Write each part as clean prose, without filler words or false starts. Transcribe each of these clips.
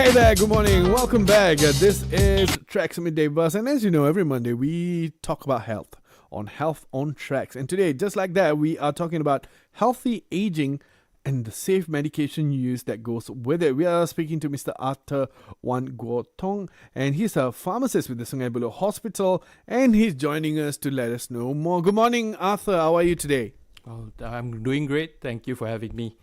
Hey there, good morning. Welcome back. This is TRAXXfm Midday Buzz, and as you know, every Monday we talk about health on Tracks. And today, just like that, we are talking about healthy aging and the safe medication use that goes with it. We are speaking to Mr. Arthur Wan Guo, and he's a pharmacist with the Sungai Buloh Hospital, and he's joining us to let us know more. Good morning, Arthur. How are you today? Oh, I'm doing great. Thank you for having me.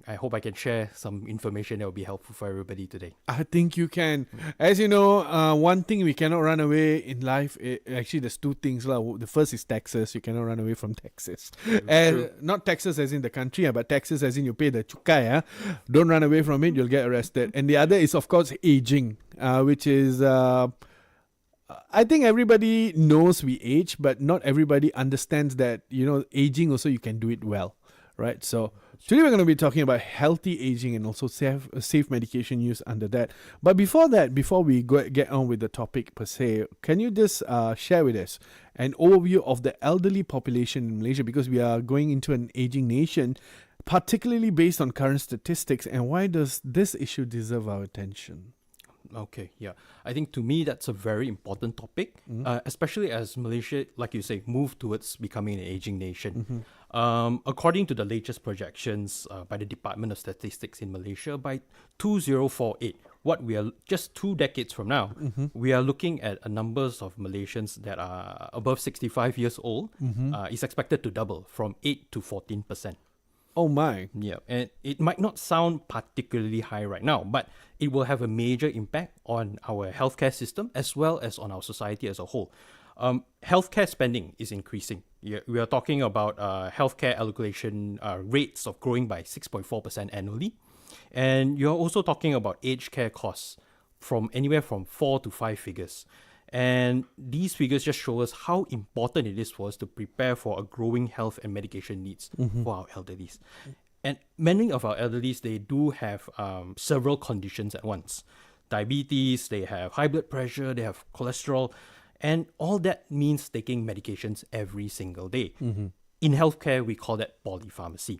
I hope I can share some information that will be helpful for everybody today. I think you can. As you know, one thing we cannot run away in life, actually there's two things. The first is taxes. You cannot run away from taxes. Not taxes as in the country, but taxes as in you pay the cukai. Don't run away from it, you'll get arrested. And the other is, of course, aging, which is... I think everybody knows we age, but not everybody understands that, aging also you can do it well, right? So today we're going to be talking about healthy aging and also safe medication use under that. But before we get on with the topic per se, can you just share with us an overview of the elderly population in Malaysia, because we are going into an aging nation, particularly based on current statistics, and why does this issue deserve our attention? Okay, yeah. I think to me that's a very important topic, especially as Malaysia, like you say, move towards becoming an aging nation. According to the latest projections by the Department of Statistics in Malaysia, by 2048, what we are just 2 decades from now, we are looking at a numbers of Malaysians that are above 65 years old is expected to double from 8 to 14%. Oh my. Yeah, and it might not sound particularly high right now, but it will have a major impact on our healthcare system as well as on our society as a whole. Healthcare spending is increasing. We are talking about healthcare allocation rates of growing by 6.4% annually. And you're also talking about aged care costs from anywhere from 4 to 5 figures. And these figures just show us how important it is for us to prepare for a growing health and medication needs for our elderlies. And many of our elderlies, they do have several conditions at once. Diabetes, they have high blood pressure, they have cholesterol, and all that means taking medications every single day. In healthcare, we call that polypharmacy.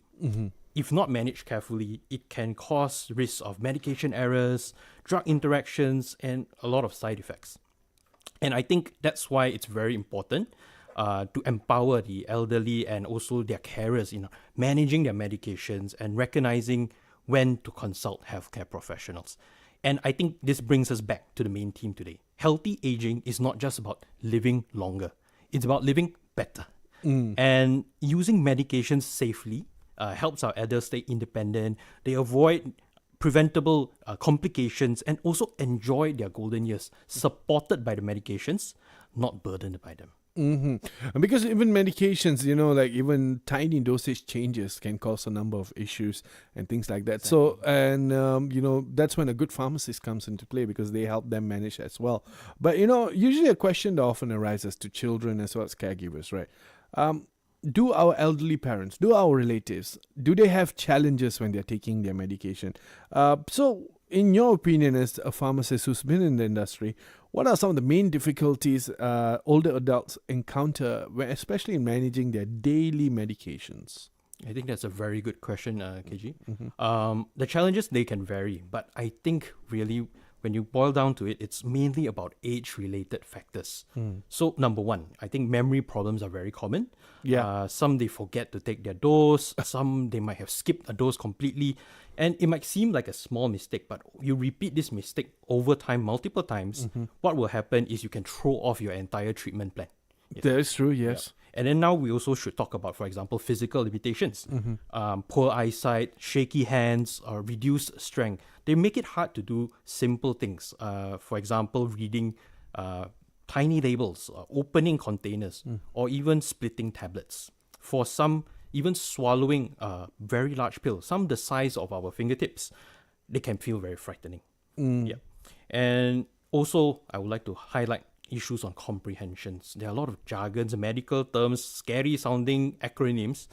If not managed carefully, it can cause risks of medication errors, drug interactions, and a lot of side effects. And I think that's why it's very important to empower the elderly and also their carers in managing their medications and recognizing when to consult healthcare professionals. And I think this brings us back to the main theme today. Healthy aging is not just about living longer. It's about living better. And using medications safely helps our elders stay independent. They avoid preventable complications and also enjoy their golden years, supported by the medications, not burdened by them. And because even medications, like even tiny dosage changes can cause a number of issues and things like that. Exactly. So, and, that's when a good pharmacist comes into play, because they help them manage as well. But, usually a question that often arises to children as well as caregivers, right? Do our elderly parents, do our relatives, do they have challenges when they're taking their medication? So, in your opinion, as a pharmacist who's been in the industry, what are some of the main difficulties older adults encounter, especially in managing their daily medications? I think that's a very good question, KG. The challenges, they can vary, but I think really when you boil down to it, it's mainly about age-related factors. So, number one, I think memory problems are very common. Some, they forget to take their dose. Some, they might have skipped a dose completely. And it might seem like a small mistake, but you repeat this mistake over time, multiple times, what will happen is you can throw off your entire treatment plan. Yes. That is true, yes. Yeah. And then now we also should talk about, for example, physical limitations. Poor eyesight, shaky hands, or reduced strength. They make it hard to do simple things. For example, reading tiny labels, opening containers, or even splitting tablets. For some, even swallowing a very large pill, some the size of our fingertips, they can feel very frightening. Yeah. And also, I would like to highlight issues on comprehensions. There are a lot of jargons, medical terms, scary sounding acronyms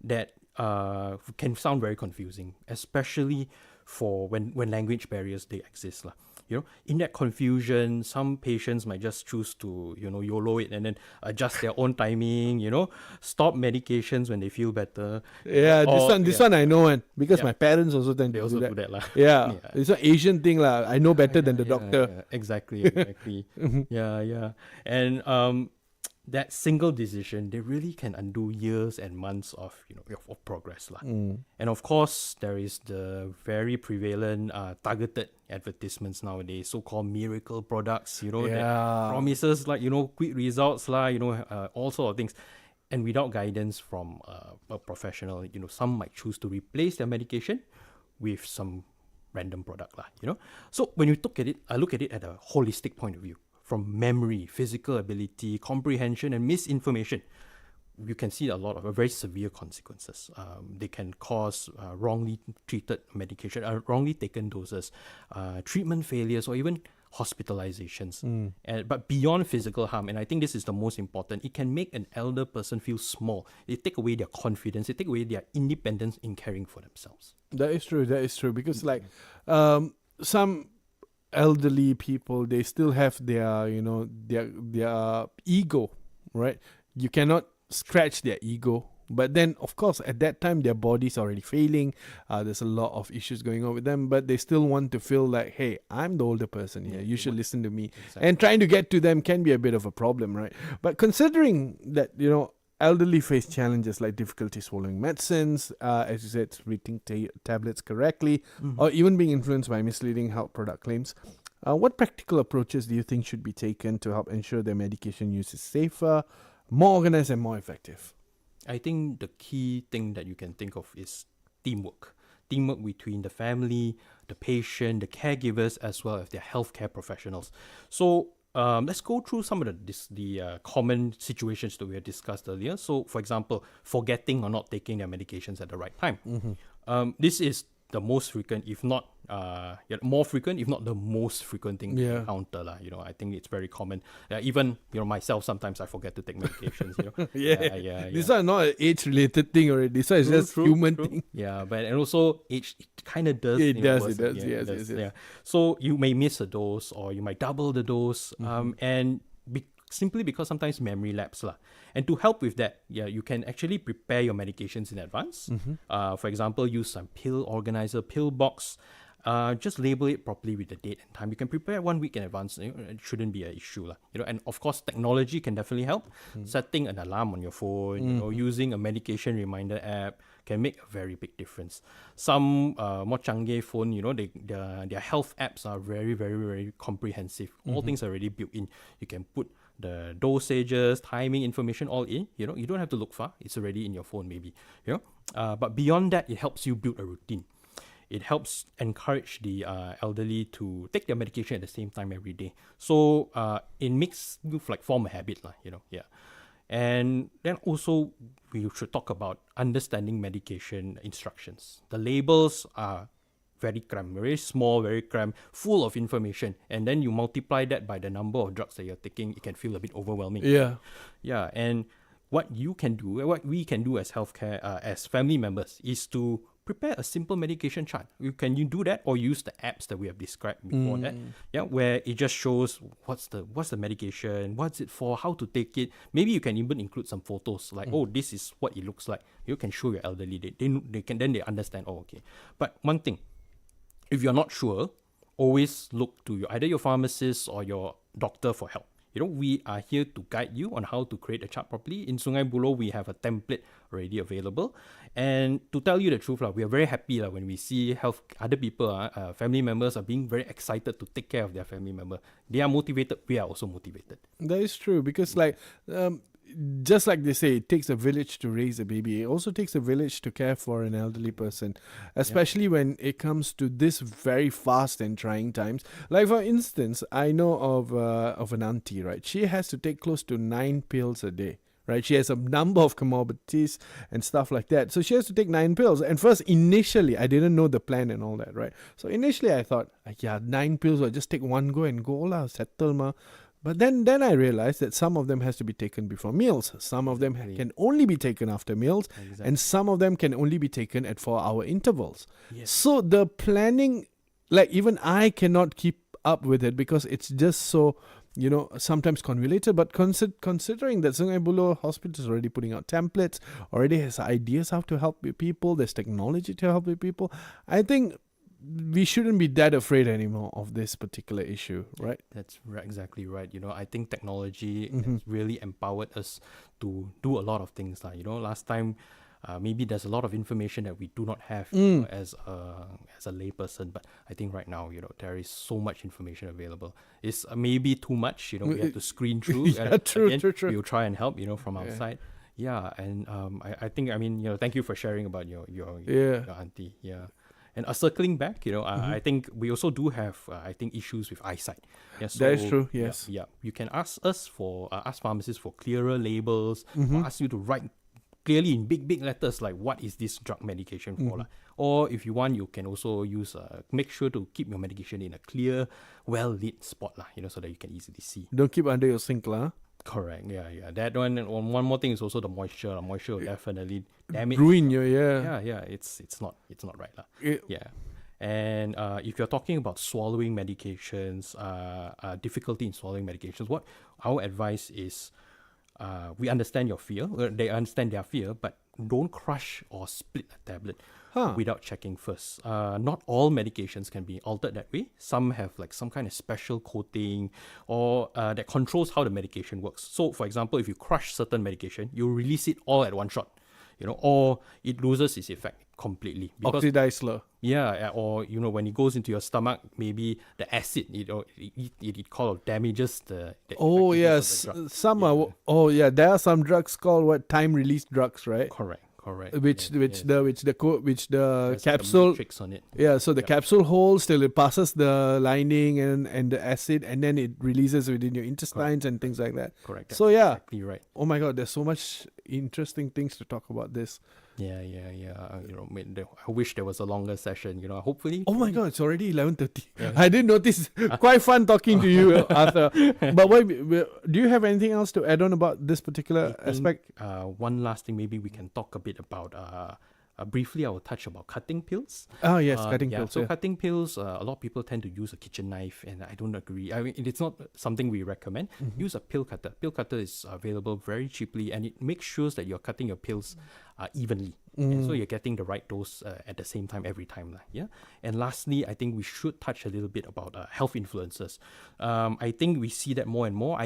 that can sound very confusing, especially for when language barriers they exist. In that confusion, some patients might just choose to, YOLO it and then adjust their own timing, stop medications when they feel better. Yeah, this one I know, and because Yeah. my parents also tend They to also do do that. that, lah. Yeah, it's an Asian thing, lah. I know better than the Yeah, doctor. yeah, exactly. Yeah. And that single decision, they really can undo years and months of of progress, lah. And of course, there is the very prevalent targeted advertisements nowadays, so-called miracle products, that Yeah. promises like quick results, lah, all sort of things. And without guidance from a professional, some might choose to replace their medication with some random product, lah. So when you look at it, I look at it at a holistic point of view, from memory, physical ability, comprehension, and misinformation. You can see a lot of very severe consequences. They can cause wrongly treated medication, wrongly taken doses, treatment failures, or even hospitalizations. But beyond physical harm, and I think this is the most important, it can make an elder person feel small. It take away their confidence. It take away their independence in caring for themselves. That is true. Because some elderly people, they still have their their ego, right? You cannot scratch their ego, but then of course at that time their body's already failing. There's a lot of issues going on with them, but they still want to feel like, hey, I'm the older person here, you should listen to me. Exactly. And trying to get to them can be a bit of a problem, right? But considering that elderly face challenges like difficulty swallowing medicines, as you said, reading tablets correctly, or even being influenced by misleading health product claims. What practical approaches do you think should be taken to help ensure their medication use is safer, more organized, and more effective? I think the key thing that you can think of is teamwork. Teamwork between the family, the patient, the caregivers, as well as their healthcare professionals. So let's go through some of the common situations that we have discussed earlier. So, for example, forgetting or not taking their medications at the right time. This is the most frequent, if not more frequent, if not the most frequent thing to encounter, lah. I think it's very common. Even myself, sometimes I forget to take medications. Yeah. This is not an age-related thing already. This is just human thing. Yeah, and also age, it kind of does. It does. Yes. Yeah. So you may miss a dose, or you might double the dose, and simply because sometimes memory lapse, lah. And to help with that, you can actually prepare your medications in advance. For example, use some pill organizer, pill box. Just label it properly with the date and time. You can prepare 1 week in advance. It shouldn't be an issue, lah. And of course, technology can definitely help. Setting an alarm on your phone, using a medication reminder app can make a very big difference. Some more changgay phone, their health apps are very, very, very comprehensive. All things are already built in. You can put the dosages, timing information all in. You don't have to look far. It's already in your phone, maybe. But beyond that, it helps you build a routine. It helps encourage the elderly to take their medication at the same time every day. So it makes you form a habit, lah. And then also we should talk about understanding medication instructions. The labels are very cramped, very small, very cramped, full of information. And then you multiply that by the number of drugs that you're taking, it can feel a bit overwhelming. Yeah. And what we can do as healthcare, as family members, is to prepare a simple medication chart. Can you do that, or use the apps that we have described before that? Yeah, where it just shows what's the medication, what's it for, how to take it. Maybe you can even include some photos, like, oh, this is what it looks like. You can show your elderly. They understand. Oh, okay. But one thing, if you're not sure, always look to either your pharmacist or your doctor for help. We are here to guide you on how to create a chart properly. In Sungai Buloh, we have a template already available. And to tell you the truth, we are very happy when we see other people, family members are being very excited to take care of their family member. They are motivated. We are also motivated. That is true, because just like they say, it takes a village to raise a baby. It also takes a village to care for an elderly person, especially when it comes to this very fast and trying times. Like, for instance, I know of an auntie, right? She has to take close to 9 pills a day. Right, she has a number of comorbidities and stuff like that. So she has to take 9 pills. And first, initially, I didn't know the plan and all that, right? So initially, I thought, 9 pills, I'll just take one go and go lah, settle ma. But then I realized that some of them has to be taken before meals. Some of them can only be taken after meals. Exactly. And some of them can only be taken at 4-hour intervals. Yes. So the planning, even I cannot keep up with it because it's just so, sometimes convoluted. But considering that Sungai Buloh Hospital is already putting out templates, already has ideas how to help people, there's technology to help people, I think we shouldn't be that afraid anymore of this particular issue, right? That's exactly right. I think technology has really empowered us to do a lot of things. Last time, maybe there's a lot of information that we do not have as a layperson, but I think right now, there is so much information available. It's maybe too much. We have to screen through. Yeah, true. We'll try and help. From our side. Yeah, and I think thank you for sharing about your auntie. Yeah. And circling back, I think we also do have, issues with eyesight. Yeah, so, that is true, yes. Yeah, you can ask us ask pharmacists for clearer labels, or ask you to write clearly in big letters, like what is this drug medication for. Or if you want, you can also use, make sure to keep your medication in a clear, well-lit spot, so that you can easily see. Don't keep under your sink, lah. Correct. Yeah. That one. And one more thing is also the moisture. Moisture will definitely damage. Ruin your Yeah. It's not right lah. Yeah. And if you're talking about swallowing medications, difficulty in swallowing medications, what our advice is, we understand your fear. They understand their fear, but don't crush or split a tablet without checking first. Not all medications can be altered that way. Some have like some kind of special coating or that controls how the medication works. So, for example, if you crush certain medication, you release it all at one shot, or it loses its effect completely. Oxidized lah. Yeah, or when it goes into your stomach, maybe the acid it damages the oh yes, there are some drugs called time release drugs, right? Correct. Which the capsule tricks on it. Yeah, so the capsule holds till it passes the lining and the acid, and then it releases within your intestines and things like that. Correct. So yeah, exactly right. Oh my God, there's so much interesting things to talk about this. Yeah. I wish there was a longer session. Hopefully. Oh my God, it's already 11:30. Yeah. I didn't notice. Quite fun talking to you, Arthur. But do you have anything else to add on about this particular aspect? One last thing, maybe we can talk a bit about. Briefly, I will touch about cutting pills. Oh yes, cutting pills. So cutting pills, a lot of people tend to use a kitchen knife, and I don't agree. I mean, it's not something we recommend. Use a pill cutter. Pill cutter is available very cheaply, and it makes sure that you're cutting your pills evenly. And so you're getting the right dose at the same time every time. Yeah. And lastly, I think we should touch a little bit about health influencers. I think we see that more and more.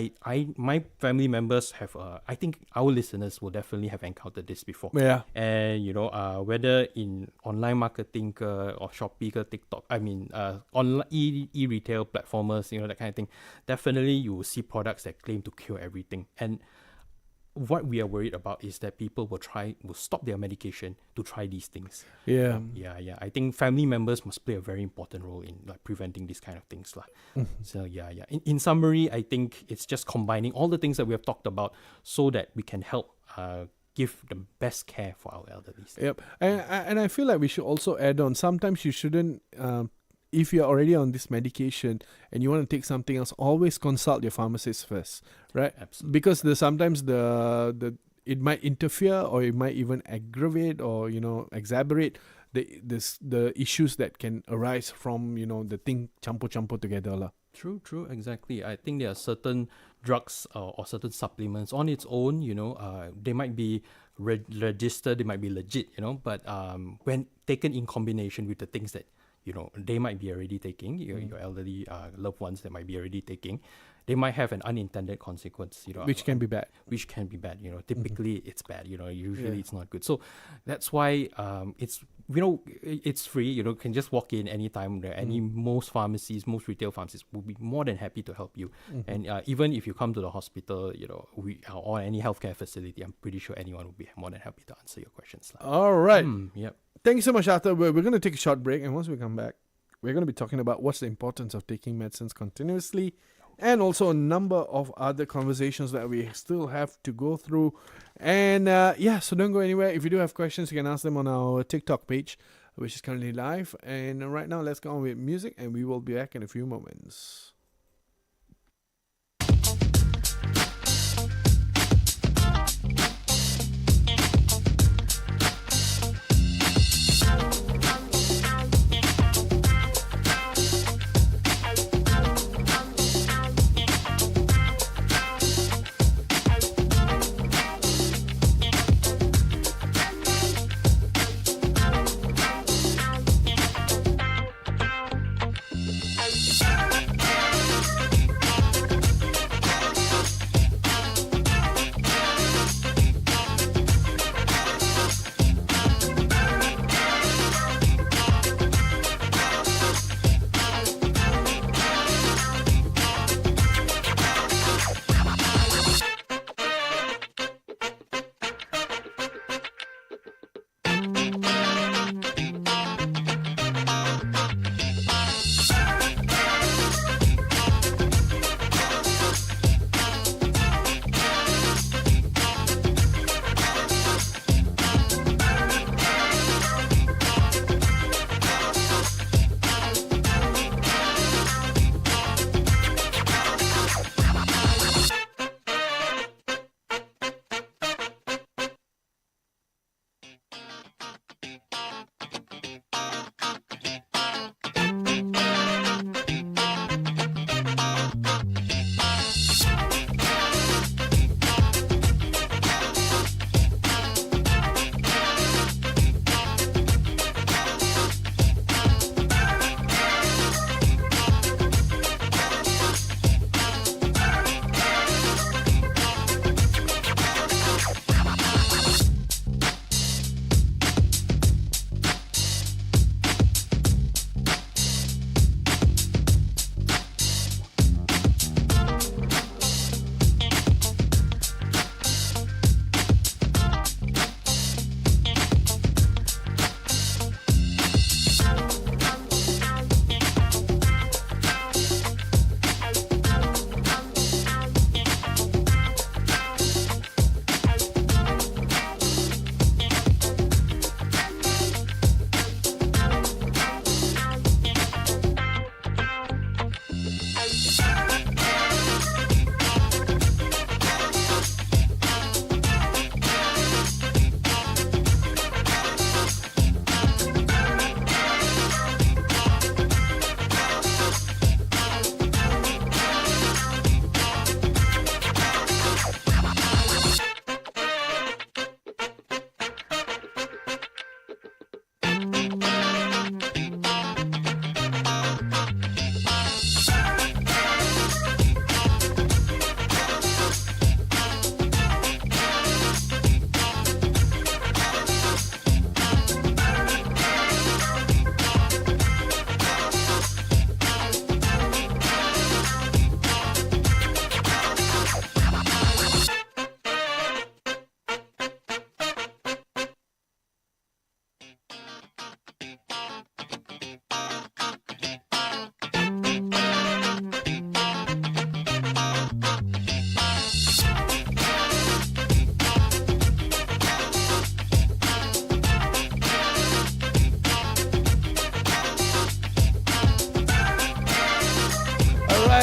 My family members have, I think our listeners will definitely have encountered this before. Yeah. And, whether in online marketing or Shopee, TikTok, online e-retail platformers, that kind of thing, definitely you will see products that claim to cure everything. And what we are worried about is that people will stop their medication to try these things. Yeah. I think family members must play a very important role in preventing these kind of things. So yeah. In summary, I think it's just combining all the things that we have talked about so that we can help give the best care for our elderly. Yep. And I feel like we should also add on, sometimes you shouldn't, if you're already on this medication and you want to take something else, always consult your pharmacist first, right? Absolutely. Because sometimes it might interfere, or it might even aggravate or exacerbate the issues that can arise from the thing campur together lah. True, exactly. I think there are certain drugs or certain supplements on its own, they might be registered, they might be legit, but when taken in combination with the things that they might be already taking, your elderly loved ones that might be already taking, they might have an unintended consequence, which can be bad. Typically it's bad, usually it's not good. So that's why it's free, you can just walk in anytime. Most retail pharmacies will be more than happy to help you. And even if you come to the hospital, or any healthcare facility, I'm pretty sure anyone will be more than happy to answer your questions. All right. Yep. Thank you so much, Arthur. We're going to take a short break, and once we come back, we're going to be talking about what's the importance of taking medicines continuously, and also a number of other conversations that we still have to go through. And so don't go anywhere. If you do have questions, you can ask them on our TikTok page, which is currently live. And right now, let's go on with music, and we will be back in a few moments.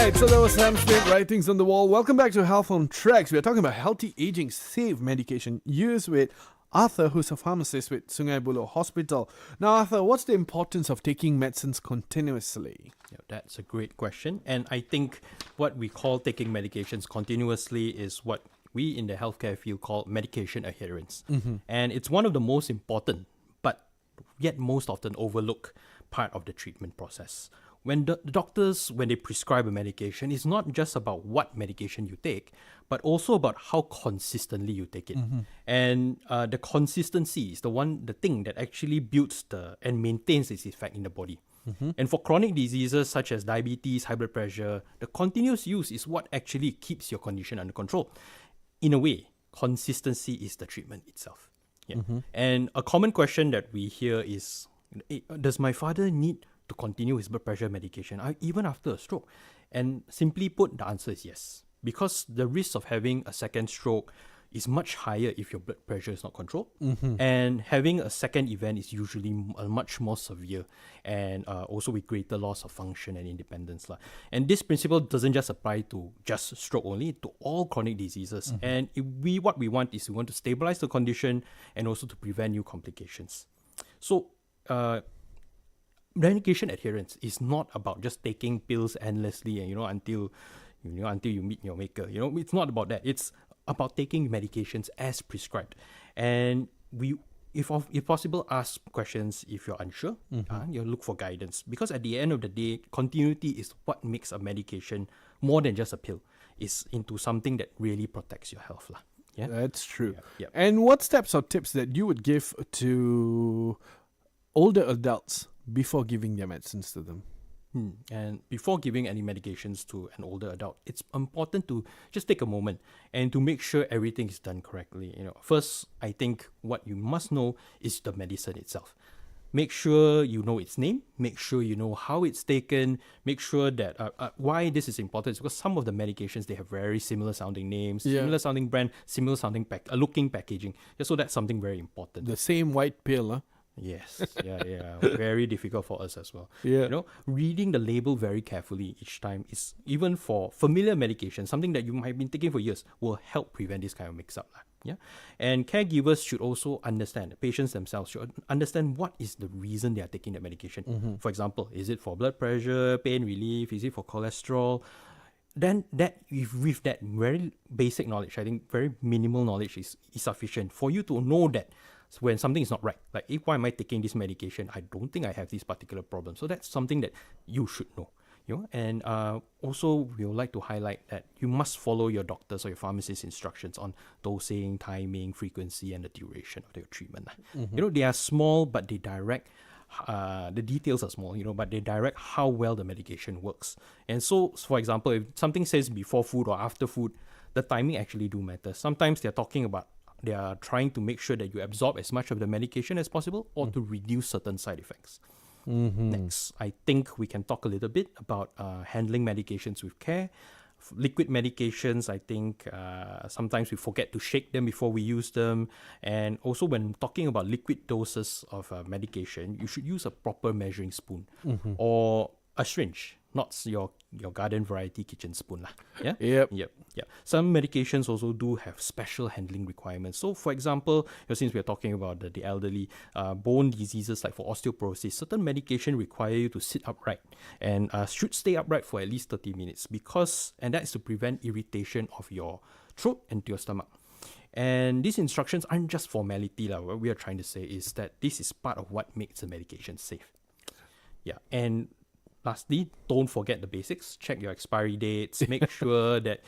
Alright, so that was Sam Smith, Writings on the Wall. Welcome back to Health on Tracks. We are talking about healthy aging, safe medication use with Arthur, who's a pharmacist with Sungai Buloh Hospital. Now, Arthur, what's the importance of taking medicines continuously? Yeah, that's a great question. And I think what we call taking medications continuously is what we in the healthcare field call medication adherence. And it's one of the most important, but yet most often overlooked part of the treatment process. When the doctors, when they prescribe a medication, it's not just about what medication you take, but also about how consistently you take it. And the consistency is the thing that actually builds and maintains its effect in the body. And for chronic diseases such as diabetes, high blood pressure, the continuous use is what actually keeps your condition under control. In a way, consistency is the treatment itself. Yeah. And a common question that we hear is, does my father need to continue his blood pressure medication even after a stroke? And simply put, the answer is yes. Because the risk of having a second stroke is much higher if your blood pressure is not controlled. And having a second event is usually much more severe and also with greater loss of function and independence. And this principle doesn't just apply to just stroke only, to all chronic diseases. And what we want is we want to stabilize the condition and also to prevent new complications. So, medication adherence is not about just taking pills endlessly and until you meet your maker. It's not about that. It's about taking medications as prescribed. And we, if possible, ask questions if you're unsure. You look for guidance, because at the end of the day, continuity is what makes a medication more than just a pill. It's into something that really protects your health. Yeah, that's true. Yeah. And what steps or tips that you would give to older adults before giving their medicines to them? And before giving any medications to an older adult, it's important to just take a moment and to make sure everything is done correctly. First, I think what you must know is the medicine itself. Make sure you know its name. Make sure you know how it's taken. Make sure that why this is important is because some of the medications, they have very similar sounding names, similar sounding brand, similar sounding looking packaging. So that's something very important. The same white pill, huh? Yes, yeah. Very difficult for us as well. Yeah. Reading the label very carefully each time is, even for familiar medication, something that you might have been taking for years, will help prevent this kind of mix-up. Yeah. And caregivers should also understand, the patients themselves should understand what is the reason they are taking the medication. For example, is it for blood pressure, pain relief? Is it for cholesterol? Then with that very basic knowledge, I think very minimal knowledge is sufficient for you to know that when something is not right. Like, why am I taking this medication? I don't think I have this particular problem. So that's something that you should know. And also we would like to highlight that you must follow your doctor's or your pharmacist's instructions on dosing, timing, frequency, and the duration of your treatment. They are small, but they direct. The details are small, but they direct how well the medication works. And so, for example, if something says before food or after food, the timing actually do matter. Sometimes they are trying to make sure that you absorb as much of the medication as possible, or to reduce certain side effects. Next, I think we can talk a little bit about handling medications with care. Liquid medications, I think sometimes we forget to shake them before we use them. And also, when talking about liquid doses of medication, you should use a proper measuring spoon or a syringe, not your garden variety kitchen spoon. Yeah? Yep. Some medications also do have special handling requirements. So, for example, since we're talking about the elderly, bone diseases like for osteoporosis, certain medication require you to sit upright and should stay upright for at least 30 minutes and that is to prevent irritation of your throat and to your stomach. And these instructions aren't just formality. What we are trying to say is that this is part of what makes the medication safe. Yeah, and lastly, don't forget the basics. Check your expiry dates. Make sure that,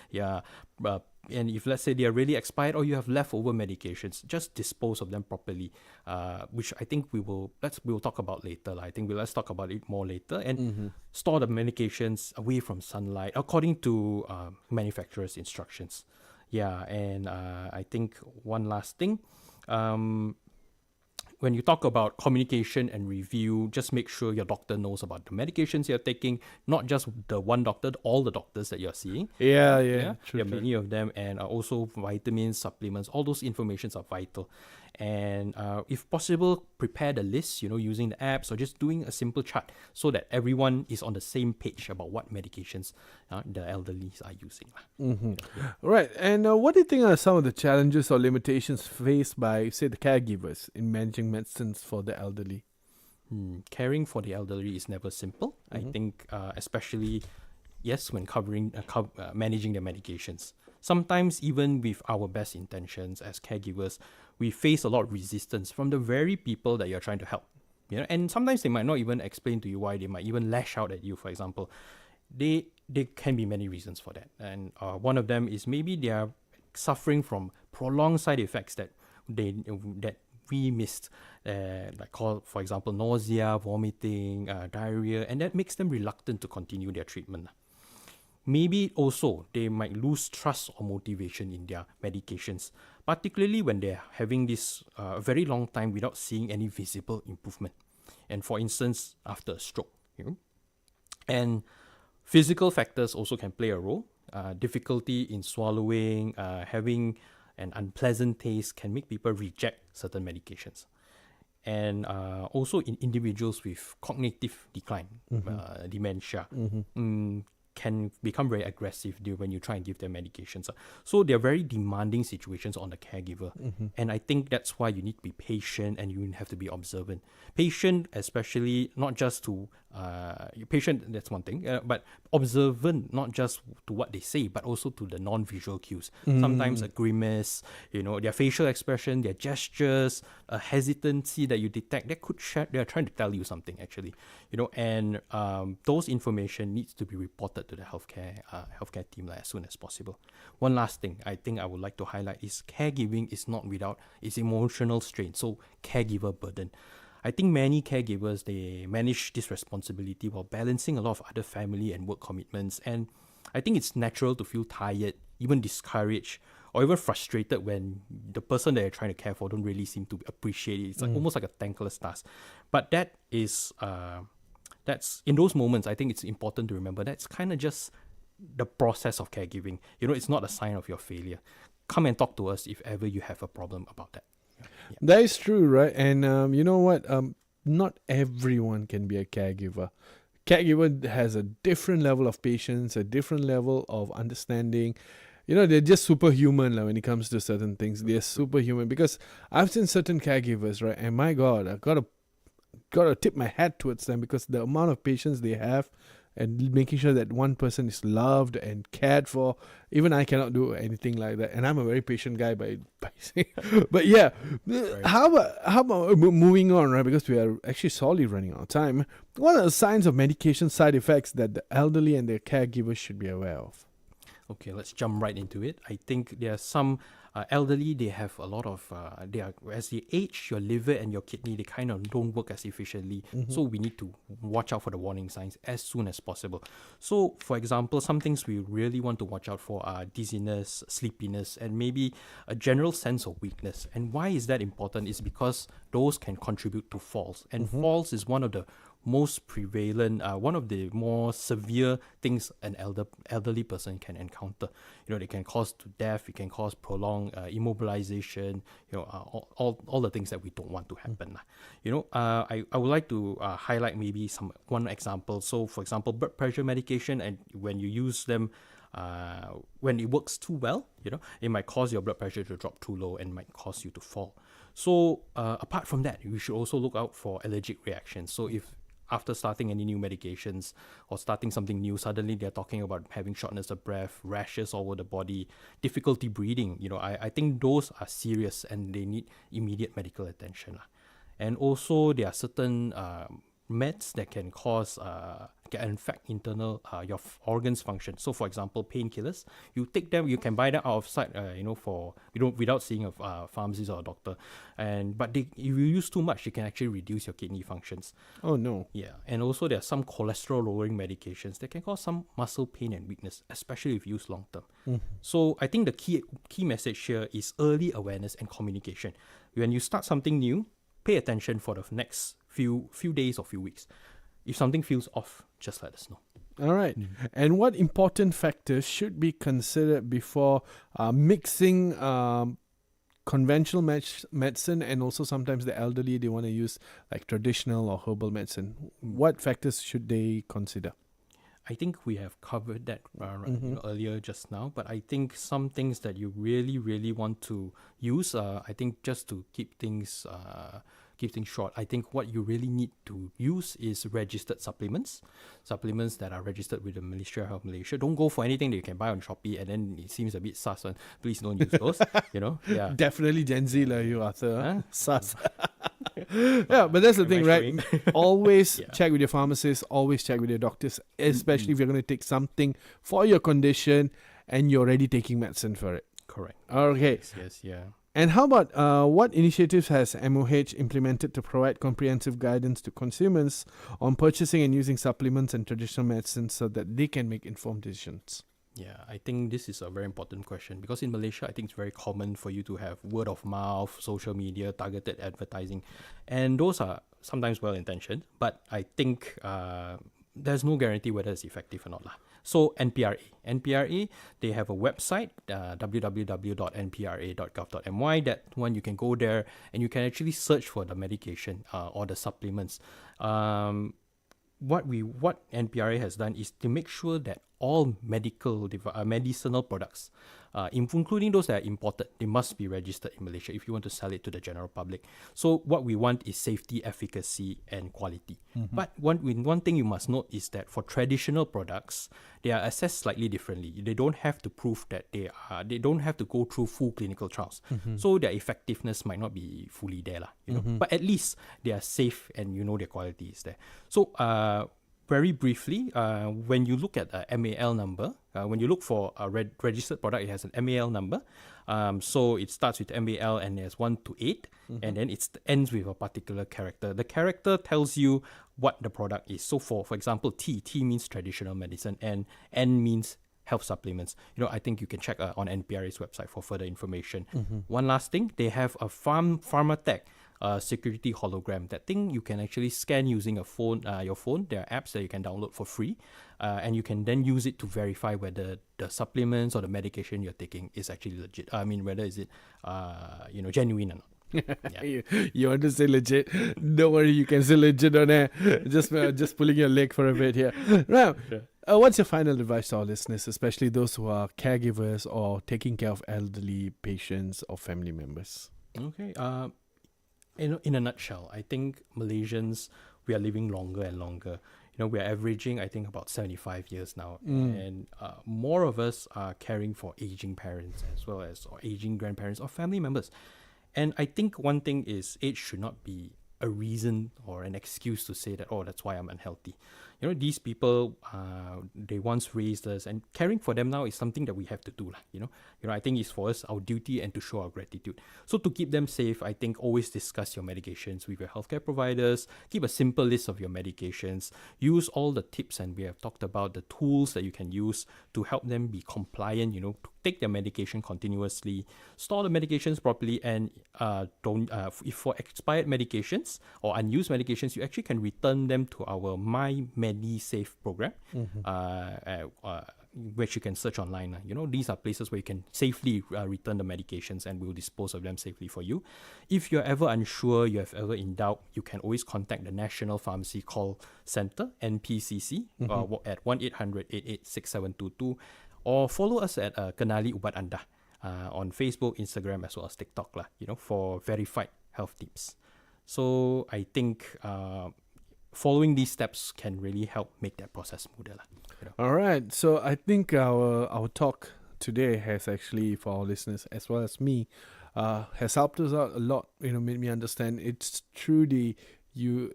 and if let's say they are really expired or you have leftover medications, just dispose of them properly, which I think we'll talk about later. I think let's talk about it more later. And store the medications away from sunlight according to manufacturer's instructions. Yeah, and I think one last thing. When you talk about communication and review, just make sure your doctor knows about the medications you're taking, not just the one doctor, all the doctors that you're seeing. Yeah. True. Many of them, and also vitamins, supplements, all those informations are vital. And if possible, prepare the list, using the apps or just doing a simple chart so that everyone is on the same page about what medications the elderly are using. Right. And what do you think are some of the challenges or limitations faced by, say, the caregivers in managing medicines for the elderly? Caring for the elderly is never simple. I think, especially, yes, when managing their medications. Sometimes, even with our best intentions as caregivers, we face a lot of resistance from the very people that you're trying to help. And sometimes they might not even explain to you why. They might even lash out at you, for example. There can be many reasons for that. And one of them is maybe they are suffering from prolonged side effects that we missed, for example, nausea, vomiting, diarrhea, and that makes them reluctant to continue their treatment. Maybe also they might lose trust or motivation in their medications, particularly when they're having this very long time without seeing any visible improvement. And for instance, after a stroke, And physical factors also can play a role. Difficulty in swallowing, having an unpleasant taste can make people reject certain medications. And also in individuals with cognitive decline, dementia, can become very aggressive when you try and give them medications. So they're very demanding situations on the caregiver. And I think that's why you need to be patient and you have to be observant. Patient, especially not just to, patient, that's one thing, but observant, not just to what they say, but also to the non-visual cues. Sometimes a grimace, their facial expression, their gestures, a hesitancy that you detect, they're trying to tell you something actually, and those information needs to be reported to the healthcare team as soon as possible. One last thing I think I would like to highlight is caregiving is not without its emotional strain, so caregiver burden. I think many caregivers, they manage this responsibility while balancing a lot of other family and work commitments, and I think it's natural to feel tired, even discouraged, or even frustrated when the person that you're trying to care for don't really seem to appreciate it. It's almost like a thankless task. But that's in those moments, I think it's important to remember that's kind of just the process of caregiving. It's not a sign of your failure. Come and talk to us if ever you have a problem about that. Yeah. That is true, right? And you know what? Not everyone can be a caregiver. Caregiver has a different level of patience, a different level of understanding. They're just superhuman when it comes to certain things. They're superhuman because I've seen certain caregivers, right? And my God, I've got to tip my hat towards them because the amount of patience they have and making sure that one person is loved and cared for. Even I cannot do anything like that, and I'm a very patient guy by saying. But yeah, right. How about moving on, right? Because we are actually solely running out of time. What are the signs of medication side effects that the elderly and their caregivers should be aware of? Okay, let's jump right into it. I think there are some elderly, they have a lot of, as they age, your liver and your kidney, they kind of don't work as efficiently. So we need to watch out for the warning signs as soon as possible. So, for example, some things we really want to watch out for are dizziness, sleepiness, and maybe a general sense of weakness. And why is that important? Is because those can contribute to falls. And falls is one of the most prevalent, one of the more severe things an elderly person can encounter. They can cause to death, it can cause prolonged immobilization, all the things that we don't want to happen. I would like to highlight maybe one example. So, for example, blood pressure medication, and when you use them, when it works too well, it might cause your blood pressure to drop too low and might cause you to fall. So, apart from that, we should also look out for allergic reactions. So, if after starting any new medications or starting something new, suddenly they're talking about having shortness of breath, rashes all over the body, difficulty breathing. I think those are serious and they need immediate medical attention. And also there are certain meds that can cause can affect internal your organs function. So for example, painkillers, you take them, you can buy them outside without seeing a pharmacist or a doctor, but if you use too much, it can actually reduce your kidney functions. Oh no. Yeah. And also there are some cholesterol lowering medications that can cause some muscle pain and weakness, especially if used long term. So I think the key message here is early awareness and communication. When you start something new, pay attention for the next few days or few weeks. If something feels off, just let us know. All right. And what important factors should be considered before mixing conventional medicine, and also sometimes the elderly, they want to use like traditional or herbal medicine. What factors should they consider? I think we have covered that earlier just now, but I think some things that you really, really want to use, I think just to keep things short, I think what you really need to use is registered supplements that are registered with the Ministry of Health Malaysia. Don't go for anything that you can buy on Shopee and then it seems a bit sus. Please don't use those. Yeah. Definitely Gen Z, like you, Arthur. Sus. Yeah, but that's the thing, right? Always check with your pharmacist, always check with your doctors, especially if you're going to take something for your condition and you're already taking medicine for it. Correct. Okay. Yes, yeah. And how about what initiatives has MOH implemented to provide comprehensive guidance to consumers on purchasing and using supplements and traditional medicines so that they can make informed decisions? Yeah, I think this is a very important question because in Malaysia, I think it's very common for you to have word of mouth, social media, targeted advertising, and those are sometimes well-intentioned, but I think there's no guarantee whether it's effective or not. So NPRA, they have a website, www.npra.gov.my. That one you can go there and you can actually search for the medication or the supplements. What NPRA has done is to make sure that all medicinal products, including those that are imported, they must be registered in Malaysia if you want to sell it to the general public. So what we want is safety, efficacy, and quality. But one thing you must note is that for traditional products, they are assessed slightly differently. They don't have to prove that they don't have to go through full clinical trials. So their effectiveness might not be fully there, but at least they are safe and their quality is there. So very briefly, when you look at a MAL number, when you look for a registered product, it has an MAL number. So it starts with MAL and there's 1 to 8, and then it ends with a particular character. The character tells you what the product is. So for example, T means traditional medicine, and N means health supplements. I think you can check on NPRA's website for further information. One last thing, they have a Pharmatech security hologram. That thing you can actually scan using your phone. There are apps that you can download for free, and you can then use it to verify whether the supplements or the medication you're taking is actually legit. I mean, whether is it genuine or not. Yeah. You want to say legit? Don't worry, you can say legit on air. Just pulling your leg for a bit here. Now, what's your final advice to our listeners, especially those who are caregivers or taking care of elderly patients or family members? Okay. In a nutshell, I think Malaysians, we are living longer and longer. We are averaging, I think, about 75 years now. And more of us are caring for aging parents as well as or aging grandparents or family members. And I think one thing is age should not be a reason or an excuse to say that, that's why I'm unhealthy. These people, they once raised us, and caring for them now is something that we have to do. I think it's for us our duty and to show our gratitude. So to keep them safe, I think always discuss your medications with your healthcare providers. Keep a simple list of your medications. Use all the tips, and we have talked about the tools that you can use to help them be compliant, to take their medication continuously, store the medications properly, and if for expired medications or unused medications, you actually can return them to our MediSafe program, which you can search online. These are places where you can safely return the medications, and we'll dispose of them safely for you. If you're ever unsure, you have ever in doubt, you can always contact the National Pharmacy Call Center, NPCC, at 1-800-88-6722, or follow us at Kenali Ubat Anda on Facebook, Instagram, as well as TikTok, for verified health tips. So I think following these steps can really help make that process smoother. All right. So I think our talk today has actually, for our listeners as well as me, has helped us out a lot. Made me understand it's truly, as you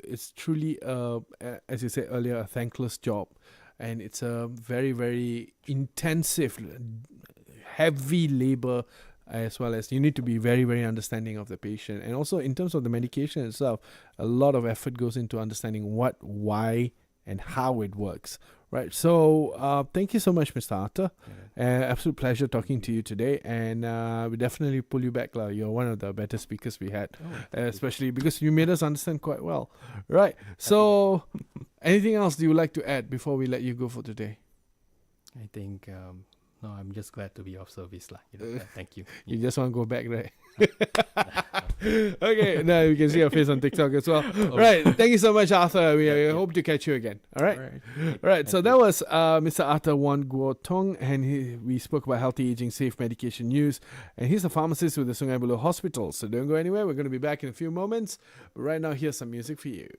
said earlier, a thankless job, and it's a very, very intensive, heavy labor. As well as you need to be very, very understanding of the patient. And also in terms of the medication itself, a lot of effort goes into understanding what, why, and how it works. Right. So thank you so much, Mr. Arthur. Absolute pleasure talking to you today. And we definitely pull you back. You're one of the better speakers we had, especially because you made us understand quite well. Right. So anything else do you like to add before we let you go for today? I think No, I'm just glad to be of service, lah. Thank you. You just want to go back, right? Okay, now you can see your face on TikTok as well. Right, thank you so much, Arthur. We hope to catch you again. All right. All right. So that was Mr. Arthur Wan Guo Tong, and we spoke about healthy aging, safe medication use, and he's a pharmacist with the Sungai Buloh Hospital. So don't go anywhere. We're going to be back in a few moments. But right now, here's some music for you.